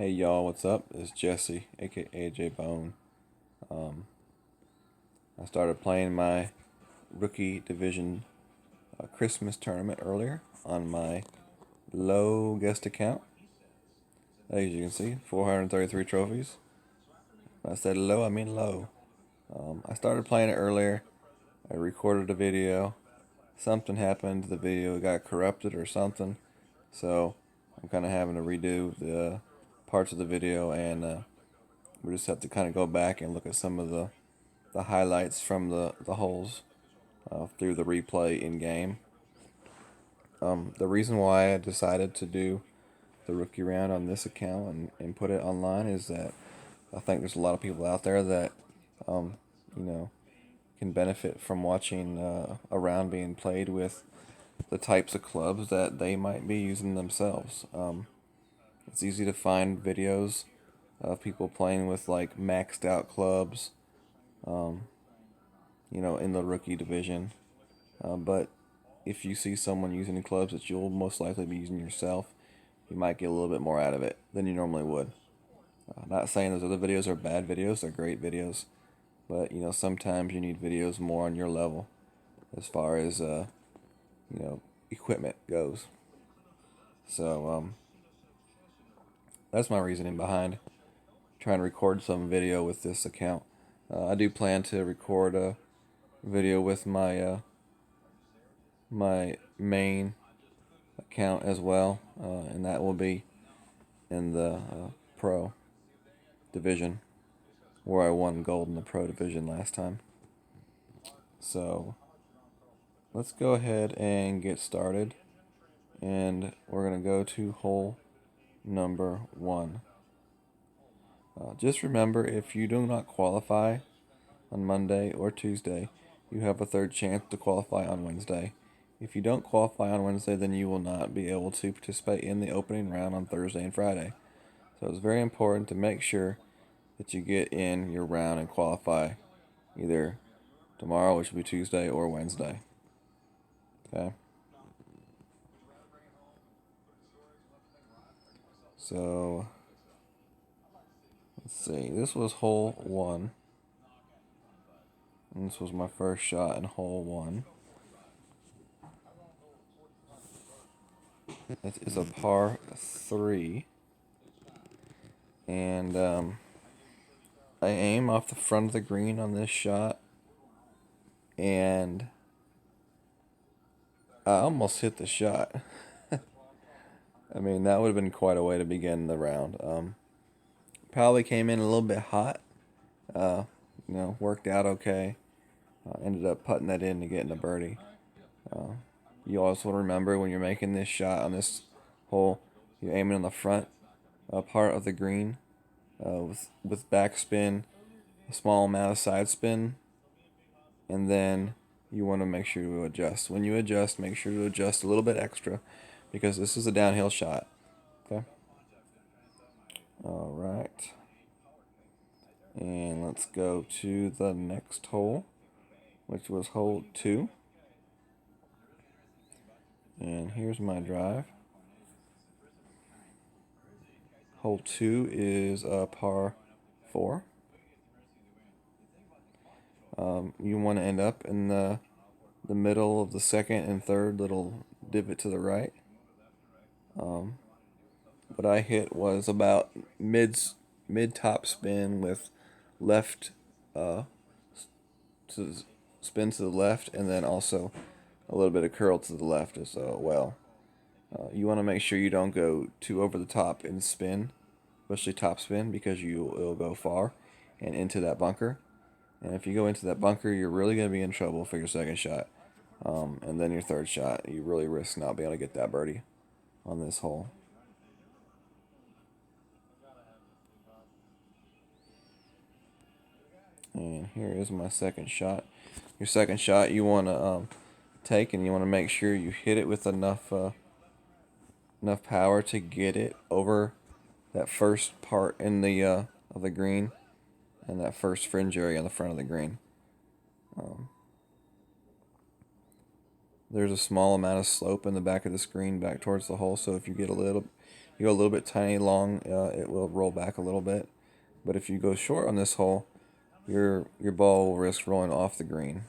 Hey y'all, what's up? It's Jesse, aka J Bone. Um, I started playing my rookie division Christmas tournament earlier on my low guest account. As you can see, 433 trophies. When I said low, I mean low. I started playing it earlier. I recorded a video. Something happened. The video got corrupted or something. So I'm kind of having to redo the parts of the video, and we just have to kind of go back and look at some of the highlights from the holes through the replay in game. The reason why I decided to do the rookie round on this account and put it online is that I think there's a lot of people out there that um, you know can benefit from watching a round being played with the types of clubs that they might be using themselves. It's easy to find videos of people playing with like maxed out clubs, um, in the rookie division. But if you see someone using clubs that you'll most likely be using yourself, you might get a little bit more out of it than you normally would. Not saying those other videos are bad videos, they're great videos, but sometimes you need videos more on your level as far as equipment goes. So that's my reasoning behind trying to record some video with this account. I do plan to record a video with my main account as well, and that will be in the pro division where I won gold in the pro division last time. So let's go ahead and get started, and we're going to go to hole number 1. Just remember, if you do not qualify on Monday or Tuesday, you have a third chance to qualify on Wednesday. If you don't qualify on Wednesday, then you will not be able to participate in the opening round on Thursday and Friday. So it's very important to make sure that you get in your round and qualify either tomorrow, which will be Tuesday, or Wednesday. Okay? So, let's see. This was hole 1. And this was my first shot in hole 1. It is a par 3. And I aim off the front of the green on this shot, and I almost hit the shot. I mean, that would have been quite a way to begin the round. Probably came in a little bit hot. Uh, Worked out okay. Ended up putting that in to get in a birdie. You also remember when you're making this shot on this hole, you're aiming on the front part of the green with backspin, a small amount of side spin, and then you want to make sure to adjust. When you adjust, make sure to adjust a little bit extra because this is a downhill shot. Okay? All right. And let's go to the next hole, which was hole 2. And here's my drive. Hole 2 is a par 4. You want to end up in the middle of the second and third little divot to the right. What I hit was about mid top spin with left to spin to the left, and then also a little bit of curl to the left as well. You want to make sure you don't go too over the top in spin, especially top spin, because it'll go far and into that bunker. And if you go into that bunker, you're really going to be in trouble for your second shot. And then your third shot, you really risk not being able to get that birdie on this hole. And here is my second shot. Your second shot you want to take, and you want to make sure you hit it with enough power to get it over that first part in the of the green and that first fringe area on the front of the green. There's a small amount of slope in the back of the screen back towards the hole, so if you get you go a little bit tiny long, it will roll back a little bit. But if you go short on this hole, your ball will risk rolling off the green.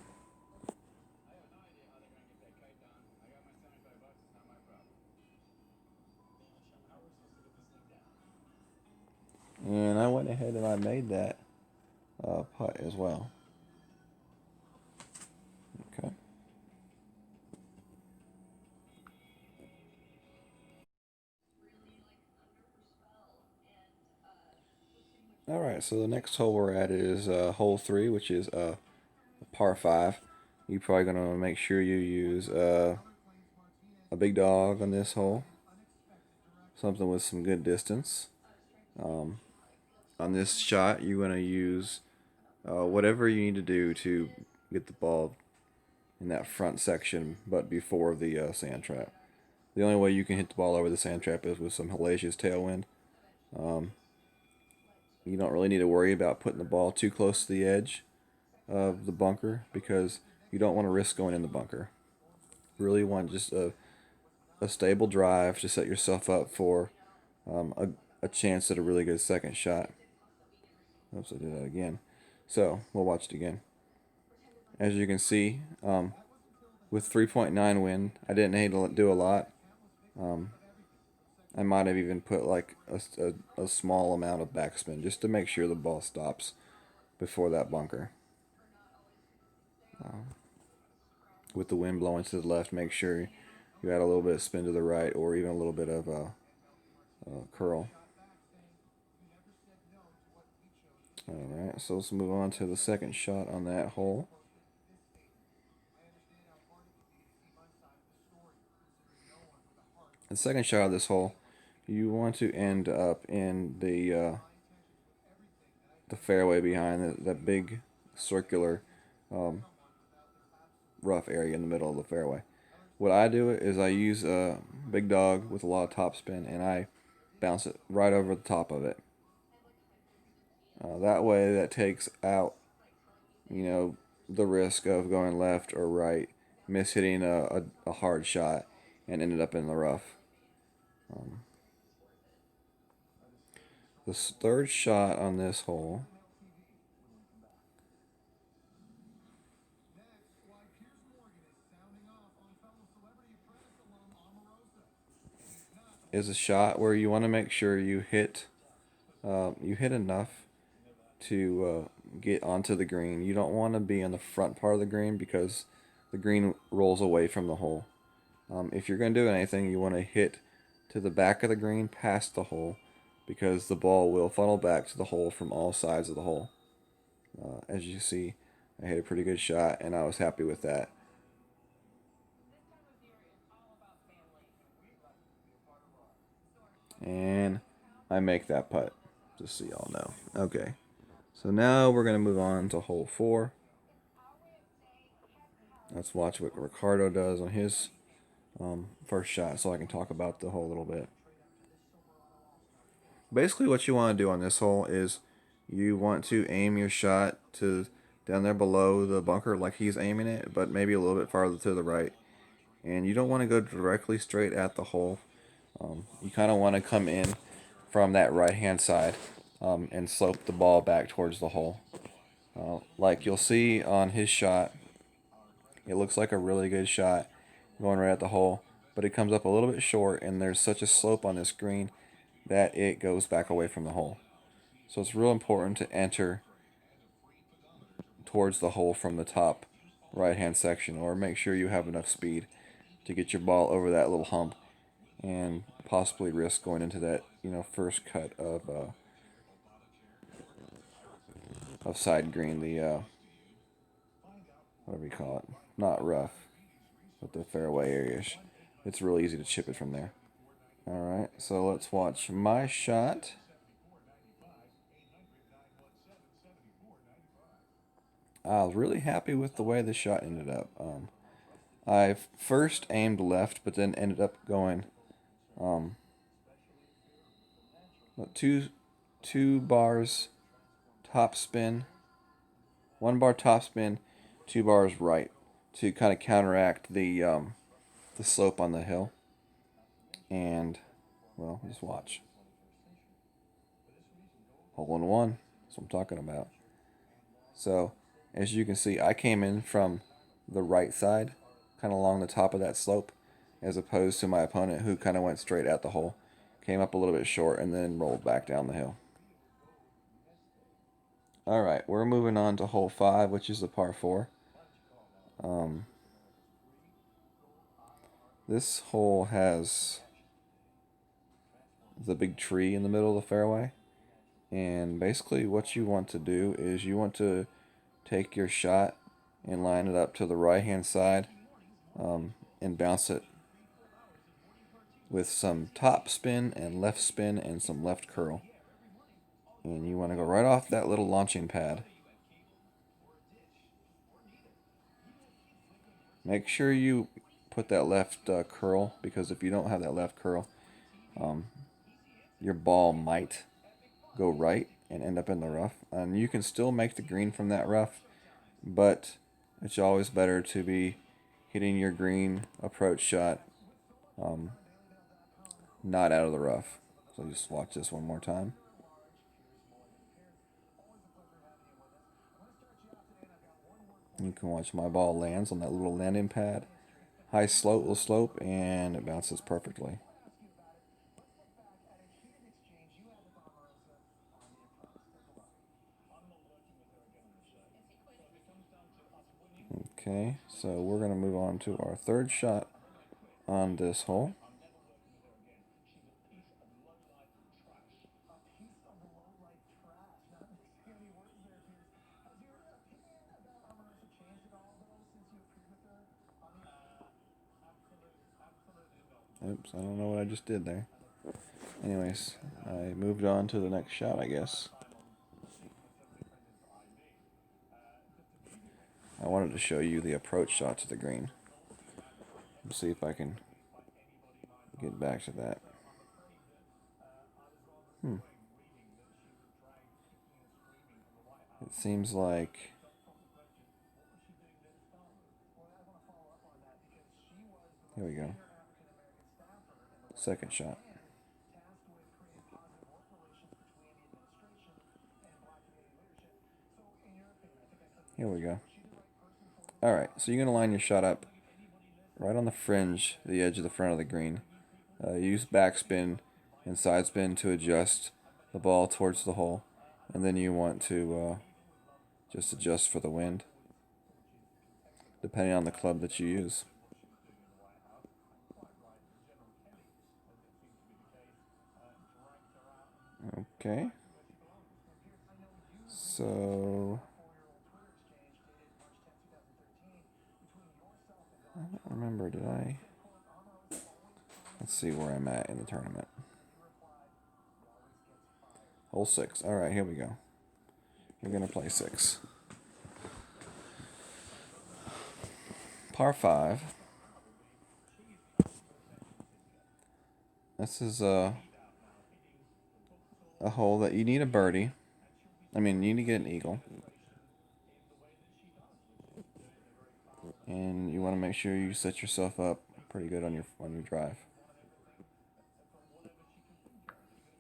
And I went ahead and I made that putt as well. Okay. All right, so the next hole we're at is hole 3, which is a par 5. You're probably going to make sure you use a big dog on this hole, something with some good distance. Um, on this shot, you're going to use whatever you need to do to get the ball in that front section, but before the sand trap. The only way you can hit the ball over the sand trap is with some hellacious tailwind. Um, you don't really need to worry about putting the ball too close to the edge of the bunker because you don't want to risk going in the bunker. You really want just a stable drive to set yourself up for a chance at a really good second shot. Oops, I did that again. So we'll watch it again. As you can see, with 3.9 wind, I didn't need to do a lot. I might have even put like a small amount of backspin just to make sure the ball stops before that bunker. With the wind blowing to the left, make sure you add a little bit of spin to the right or even a little bit of curl. Alright, so let's move on to the second shot on that hole. The second shot of this hole, you want to end up in the fairway behind that big circular rough area in the middle of the fairway. What I do is I use a big dog with a lot of topspin and I bounce it right over the top of it. That way that takes out, the risk of going left or right, miss hitting a hard shot and ended up in the rough. The third shot on this hole is a shot where you want to make sure you hit enough to get onto the green. You don't want to be on the front part of the green because the green rolls away from the hole. If you're going to do anything, you want to hit to the back of the green past the hole because the ball will funnel back to the hole from all sides of the hole. As you see, I hit a pretty good shot and I was happy with that. And I make that putt, just so y'all know. Okay, so now we're going to move on to hole 4. Let's watch what Ricardo does on his first shot so I can talk about the hole a little bit. Basically what you want to do on this hole is you want to aim your shot to down there below the bunker like he's aiming it, but maybe a little bit farther to the right. And you don't want to go directly straight at the hole. You kind of want to come in from that right hand side and slope the ball back towards the hole. Like you'll see on his shot, it looks like a really good shot going right at the hole, but it comes up a little bit short and there's such a slope on this green that it goes back away from the hole. So it's real important to enter towards the hole from the top right hand section, or make sure you have enough speed to get your ball over that little hump and possibly risk going into that first cut of side green, the whatever you call it, not rough, but the fairway area. It's real easy to chip it from there. Alright, so let's watch my shot. I was really happy with the way the shot ended up. I first aimed left, but then ended up going two bars top spin, 1 bar top spin, 2 bars right to kind of counteract the slope on the hill. And Well, just watch. Hole in one. That's what I'm talking about. So, as you can see, I came in from the right side, kind of along the top of that slope, as opposed to my opponent who kind of went straight at the hole. Came up a little bit short and then rolled back down the hill. Alright, we're moving on to hole 5, which is the par 4. This hole has the big tree in the middle of the fairway. And basically what you want to do is you want to take your shot and line it up to the right hand side and bounce it with some top spin and left spin and some left curl. And you want to go right off that little launching pad. Make sure you put that left curl, because if you don't have that left curl, your ball might go right and end up in the rough. And you can still make the green from that rough, but it's always better to be hitting your green approach shot not out of the rough. So just watch this one more time. You can watch my ball lands on that little landing pad. High slope, and it bounces perfectly. Okay, so we're going to move on to our third shot on this hole. Oops, I don't know what I just did there. Anyways, I moved on to the next shot, I guess. I wanted to show you the approach shot to the green. Let's see if I can get back to that. It seems like here we go. Second shot. Here we go. Alright, so you're going to line your shot up right on the fringe, the edge of the front of the green. Use backspin and side spin to adjust the ball towards the hole. And then you want to just adjust for the wind, depending on the club that you use. Okay. So I don't remember, did I? Let's see where I'm at in the tournament. Hole 6. Alright, here we go. You're going to play 6. Par 5. This is a hole that you need a birdie. I mean, you need to get an eagle. And you want to make sure you set yourself up pretty good on your drive.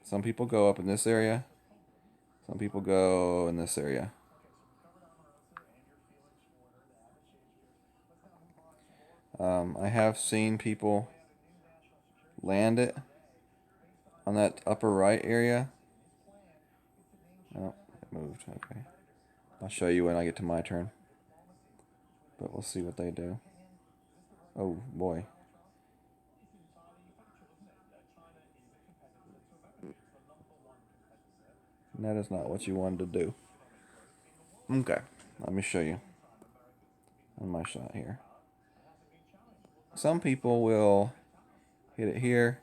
Some people go up in this area. Some people go in this area. I have seen people land it on that upper right area. Oh, it moved. Okay. I'll show you when I get to my turn. But we'll see what they do. Oh, boy. And that is not what you wanted to do. Okay, let me show you on my shot here. Some people will hit it here,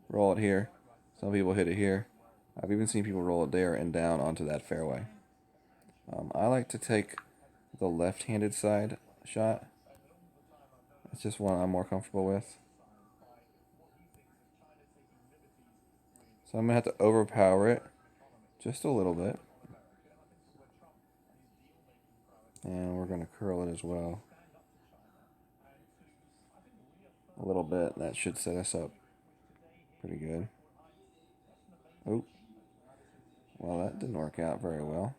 roll it here. Some people hit it here. I've even seen people roll it there and down onto that fairway. I like to take the left-handed side shot. It's just one I'm more comfortable with. So I'm going to have to overpower it just a little bit. And we're going to curl it as well. A little bit. That should set us up pretty good. Oh, well, that didn't work out very well.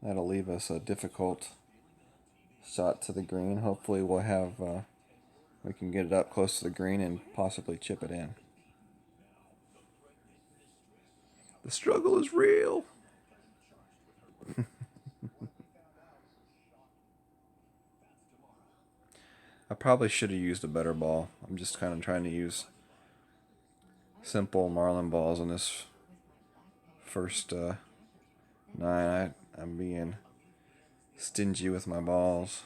That'll leave us a difficult shot to the green. Hopefully we'll have, we can get it up close to the green and possibly chip it in. The struggle is real. I probably should have used a better ball. I'm just kind of trying to use simple marlin balls in this first nine. I'm being stingy with my balls.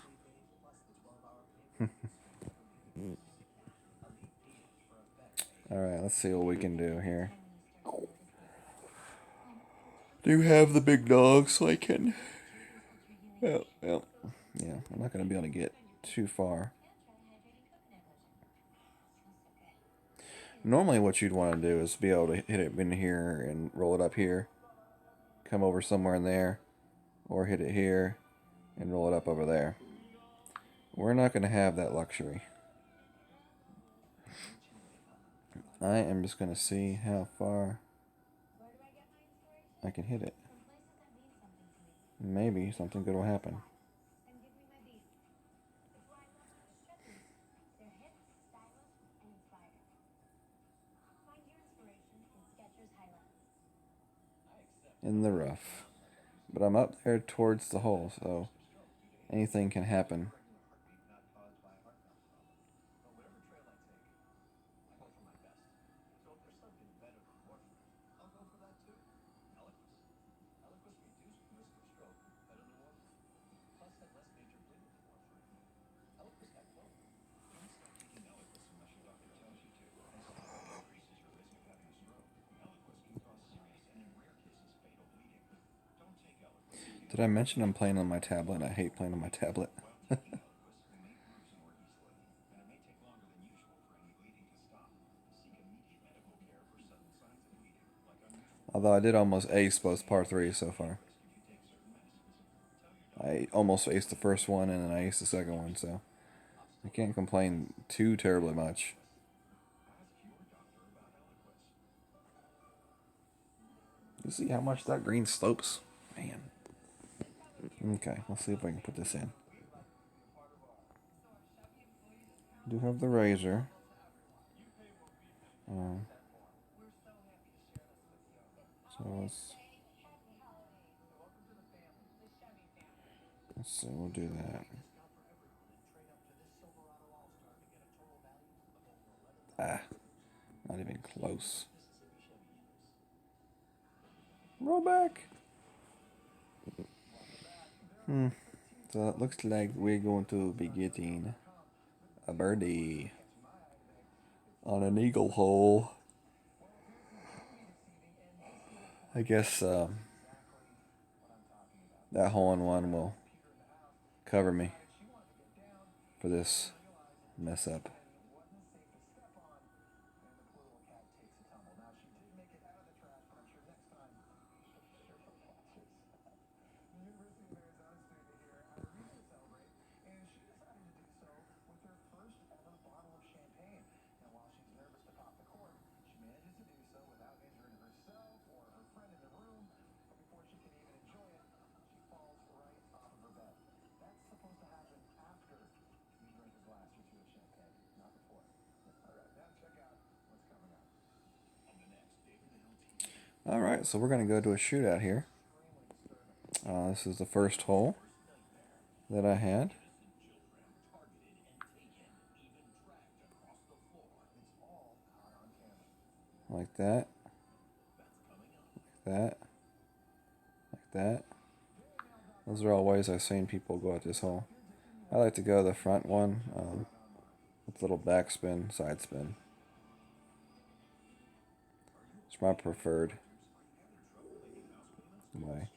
Alright, let's see what we can do here. Do you have the big dog so I can... Well, yeah, I'm not going to be able to get too far. Normally what you'd want to do is be able to hit it in here and roll it up here. Come over somewhere in there. Or hit it here and roll it up over there. We're not going to have that luxury. I am just going to see how far I can hit it. Maybe something good will happen. In the rough. But I'm up there towards the hole, so anything can happen. Did I mention I'm playing on my tablet? I hate playing on my tablet. Although I did almost ace both par 3s so far. I almost aced the first one and then I aced the second one, so I can't complain too terribly much. You see how much that green slopes? Man. Okay, let's see if I can put this in. Do have the razor. So let's see, we'll do that. Ah, not even close. Roll back. So it looks like we're going to be getting a birdie on an eagle hole. I guess that hole-in-one will cover me for this mess up. Alright, so we're going to go to a shootout here. This is the first hole that I had. Like that. Like that. Like that. Those are all ways I've seen people go at this hole. I like to go the front one with a little backspin, side spin. It's my preferred way.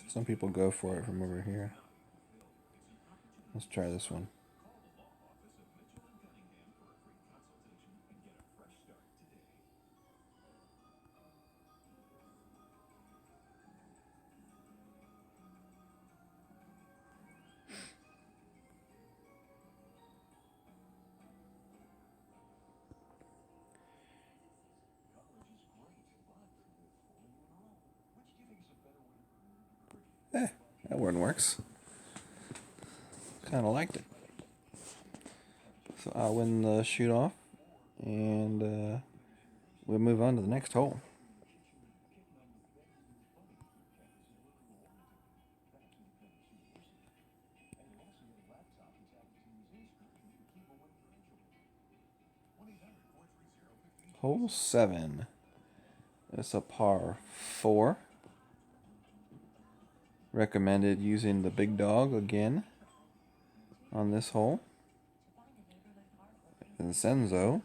Some people go for it from over here. Let's try this one. That one works. Kind of liked it. So I'll win the shoot off, and we'll move on to the next hole. Hole 7. It's a par 4. Recommended using the big dog again on this hole. Vincenzo.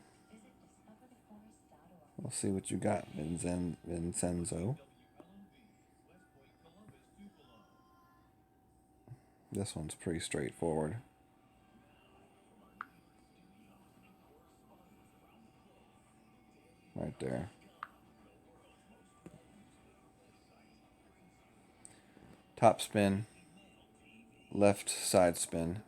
We'll see what you got, Vincenzo. This one's pretty straightforward. Right there. Top spin, left side spin,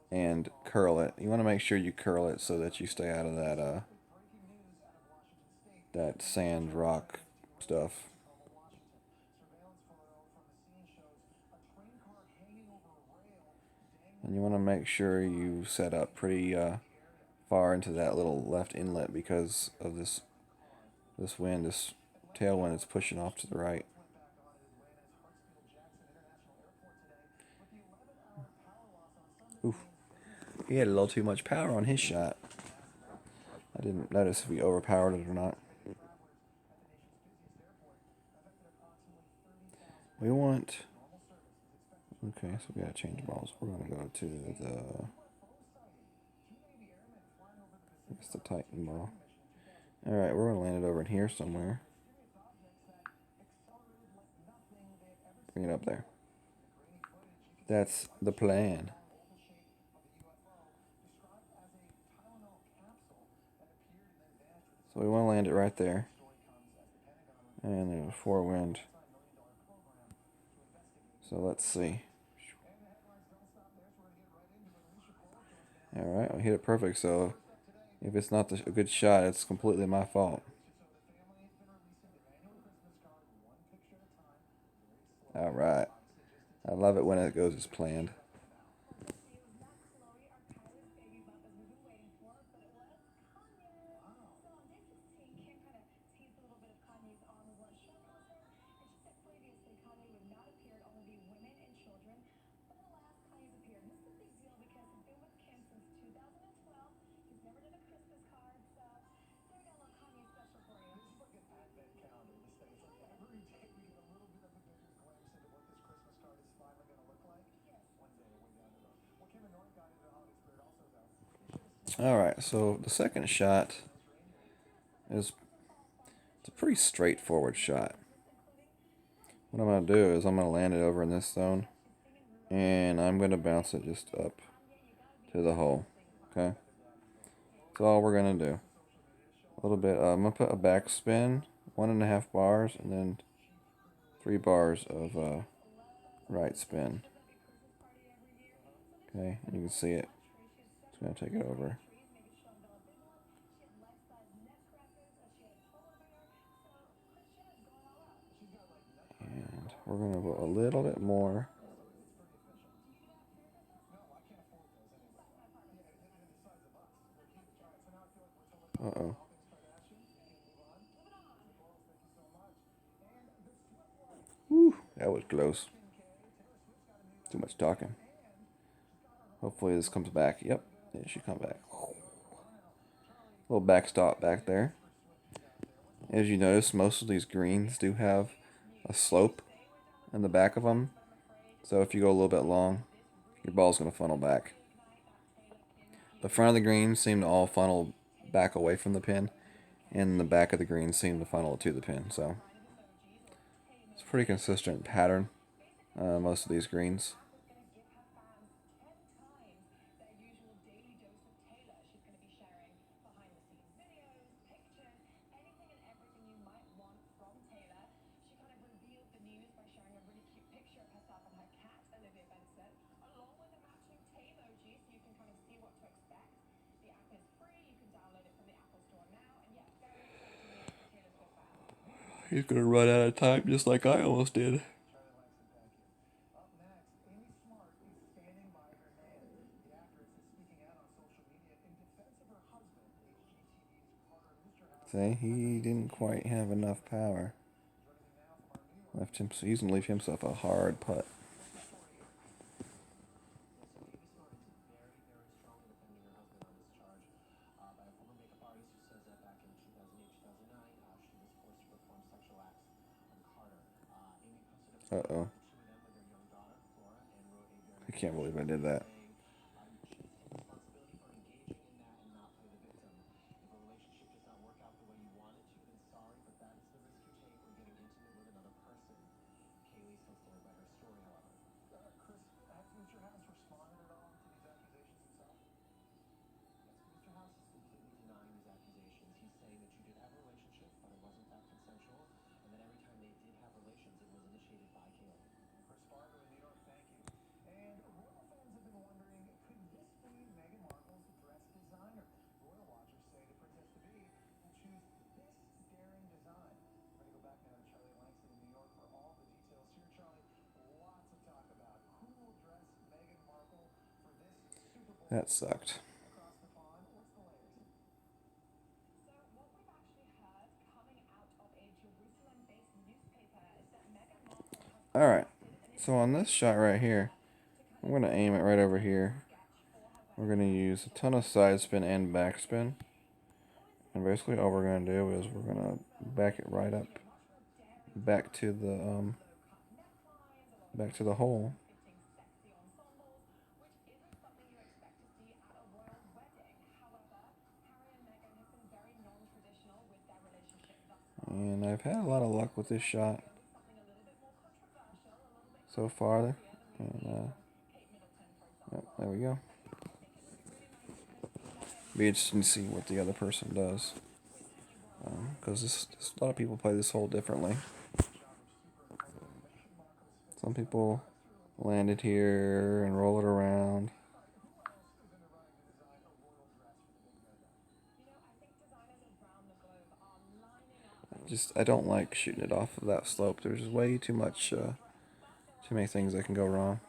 and curl it. You want to make sure you curl it so that you stay out of that sand rock stuff. And you want to make sure you set up pretty far into that little left inlet because of this wind, this tailwind is pushing off to the right. Oof. He had a little too much power on his shot. I didn't notice if he overpowered it or not. We want... Okay, so we gotta change balls. We're gonna go to the... It's the Titan ball. Alright, we're gonna land it over in here somewhere. Bring it up there. That's the plan. So we want to land it right there. And there's a 4-wind. So let's see. Alright, we hit it perfect. So if it's not a good shot, it's completely my fault. Alright. I love it when it goes as planned. Alright, so the second shot is it's a pretty straightforward shot. What I'm going to do is I'm going to land it over in this zone, and I'm going to bounce it just up to the hole. Okay? That's all we're going to do. A little bit, I'm going to put a backspin, 1.5 bars, and then 3 bars of right spin. Okay, and you can see it. It's going to take it over. And we're going to go a little bit more. Uh-oh. Whew, that was close. Too much talking. Hopefully this comes back. Yep, it should come back. Little backstop back there. As you notice, most of these greens do have a slope in the back of them. So if you go a little bit long, your ball's going to funnel back. The front of the greens seem to all funnel back away from the pin, and the back of the greens seem to funnel to the pin. So it's a pretty consistent pattern, most of these greens. He's gonna run out of time just like I almost did. See, he didn't quite have enough power. Left him, so he's gonna leave himself a hard putt. Uh-oh. I can't believe I did that. That sucked. Alright, so on this shot right here, I'm going to aim it right over here. We're going to use a ton of side spin and backspin. And basically all we're going to do is we're going to back it right up back to the hole. And I've had a lot of luck with this shot so far. And yep, there we go. Be interesting to see what the other person does, because a lot of people play this hole differently. Some people land it here and roll it around. I don't like shooting it off of that slope. There's way too many things that can go wrong.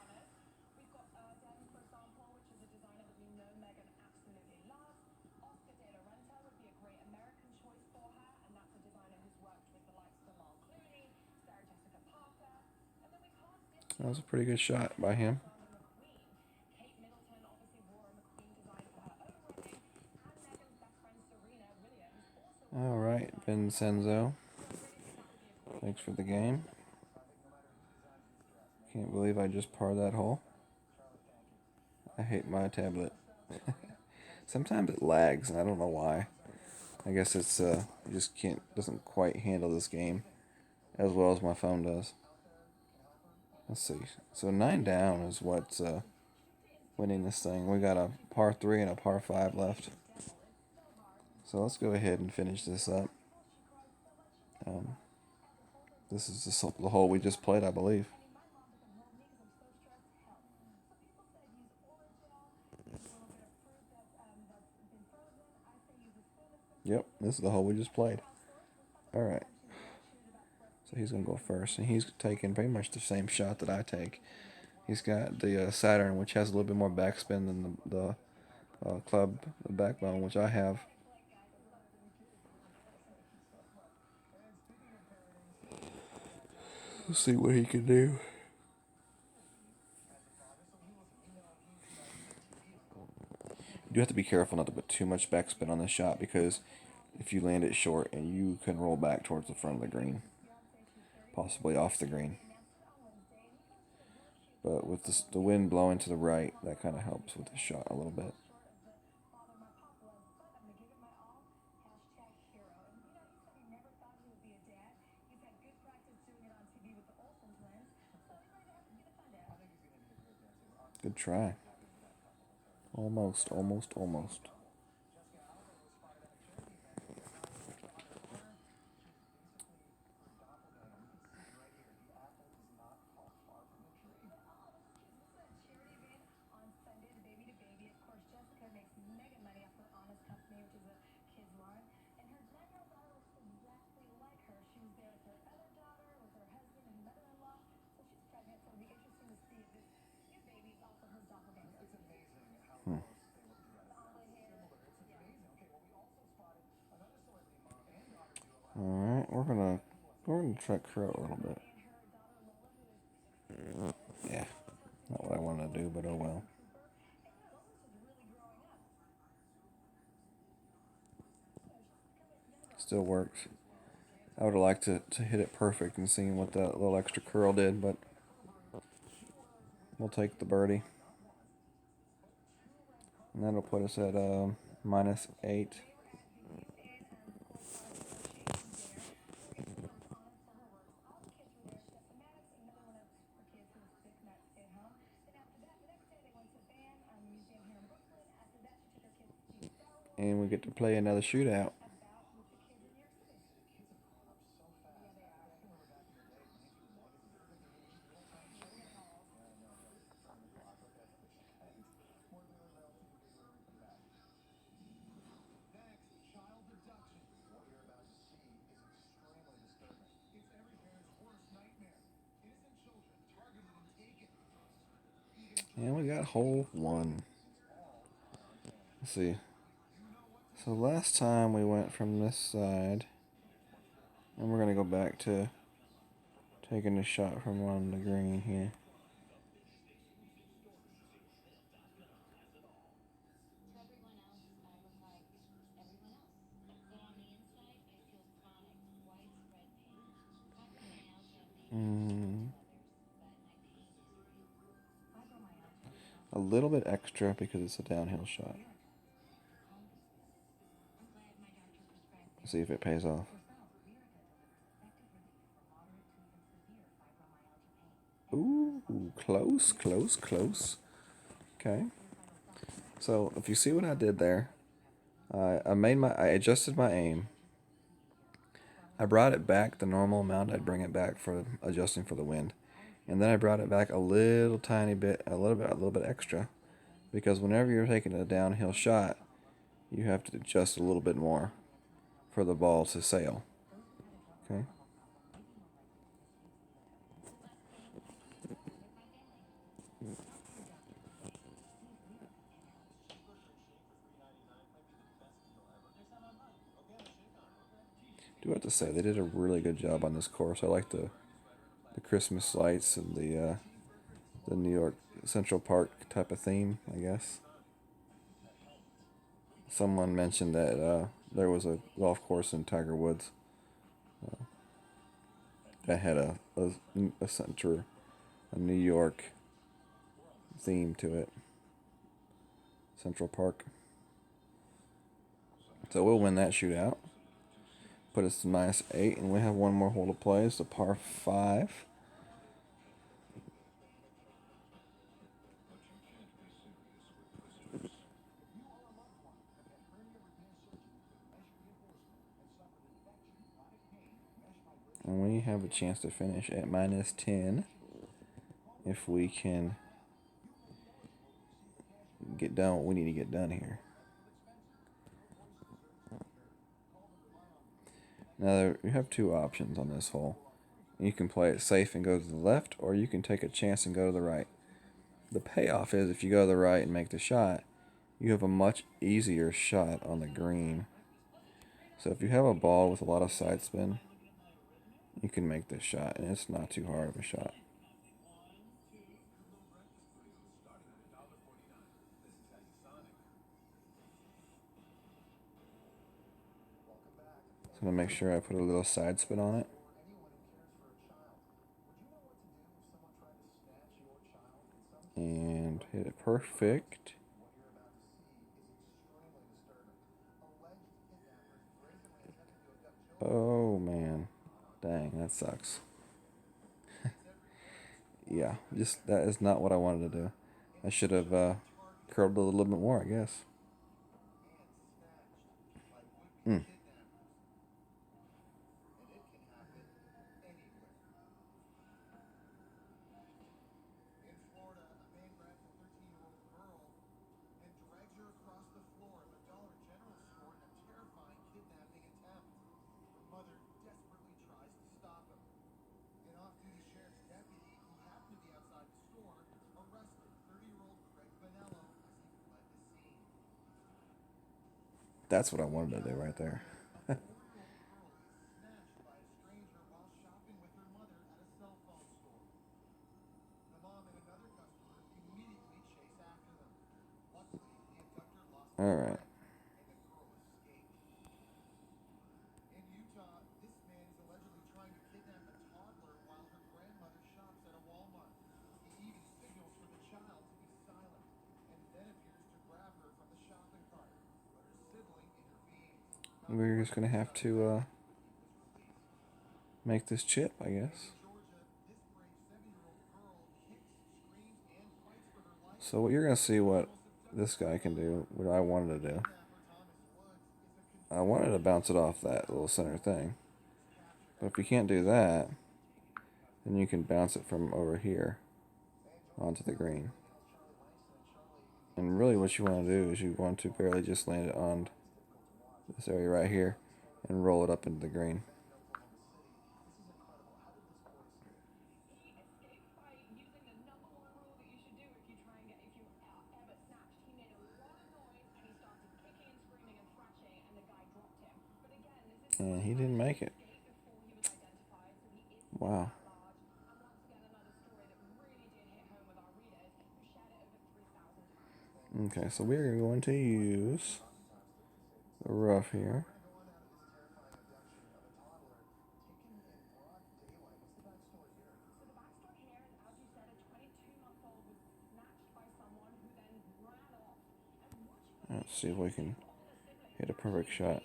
That was a pretty good shot by him. Alright, Vincenzo. Thanks for the game. Can't believe I just parred that hole. I hate my tablet. Sometimes it lags, and I don't know why. I guess it's it just doesn't quite handle this game as well as my phone does. Let's see. So 9 down is what's winning this thing. We got a par 3 and a par 5 left. So let's go ahead and finish this up. This is the hole we just played, I believe. Yep, this is the hole we just played. Alright. So he's going to go first, and he's taking pretty much the same shot that I take. He's got the Saturn, which has a little bit more backspin than the club, the backbone, which I have. Let's see what he can do. You do have to be careful not to put too much backspin on this shot, because if you land it short, and you can roll back towards the front of the green, possibly off the green. But with the wind blowing to the right, that kind of helps with the shot a little bit. Good try. Almost. try to curl it a little bit. Yeah, not what I wanted to do, but oh well. Still works. I would have liked to hit it perfect and seen what that little extra curl did, but we'll take the birdie. And that'll put us at -8. And we get to play another shootout. And we got hole 1. Let's see. So last time we went from this side, and we're gonna go back to taking a shot from on the green here. A little bit extra because it's a downhill shot. See if it pays off. Ooh, close, close, close. Okay. So if you see what I did there, I adjusted my aim. I brought it back the normal amount I'd bring it back for adjusting for the wind, and then I brought it back a little tiny bit, a little bit extra, because whenever you're taking a downhill shot, you have to adjust a little bit more for the ball to sail. Okay. Do have to say they did a really good job on this course. I like the Christmas lights and the New York Central Park type of theme, I guess. Someone mentioned that there was a golf course in Tiger Woods that had a New York theme to it. Central Park. So we'll win that shootout. Put us to -8, and we have one more hole to play. It's a par 5. And we have a chance to finish at -10 if we can get done what we need to get done here. Now, you have two options on this hole. You can play it safe and go to the left, or you can take a chance and go to the right. The payoff is if you go to the right and make the shot, you have a much easier shot on the green. So if you have a ball with a lot of side spin, you can make this shot, and it's not too hard of a shot. So I'm going to make sure I put a little side spin on it. And hit it perfect. Oh man, dang, that sucks. Yeah, just that is not what I wanted to do. I should have curled it a little bit more, I guess. Mm. That's what I wanted to do right there. Alright. We're just gonna have to make this chip, I guess. So what you're gonna see what this guy can do, what I wanted to do. I wanted to bounce it off that little center thing. But if you can't do that, then you can bounce it from over here onto the green. And really what you want to do is you want to barely just land it on this area right here and roll it up into the green. And he didn't make it. Wow. Okay, so we're going to use the rough here. Let's see if we can hit a perfect shot.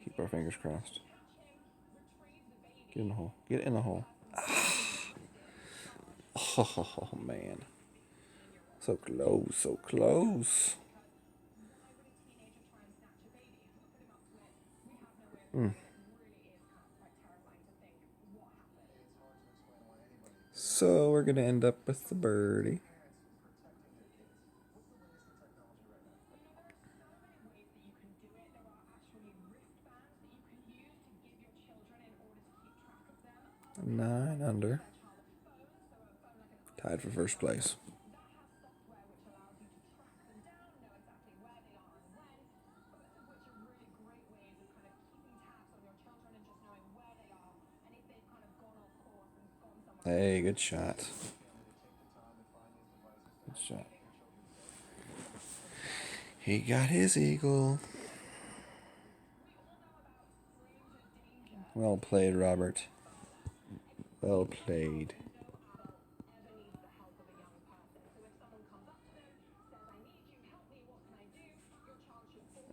Keep our fingers crossed. Get in the hole. Get in the hole. Oh, man. So close, so close. So we're going to end up with the birdie. Nine under. Tied for first place. Hey, good shot. Good shot. He got his eagle. Well played, Robert. Well played.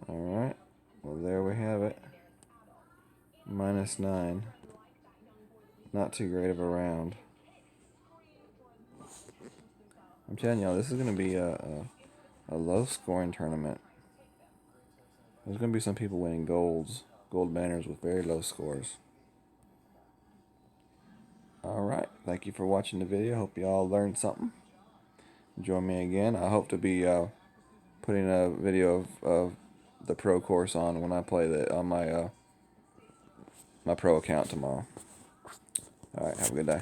Alright. Well, there we have it. -9. Not too great of a round. I'm telling y'all, this is going to be a low-scoring tournament. There's going to be some people winning gold banners with very low scores. Alright, thank you for watching the video. Hope you all learned something. Join me again. I hope to be putting a video of the pro course on when I play on my my pro account tomorrow. Alright, have a good day.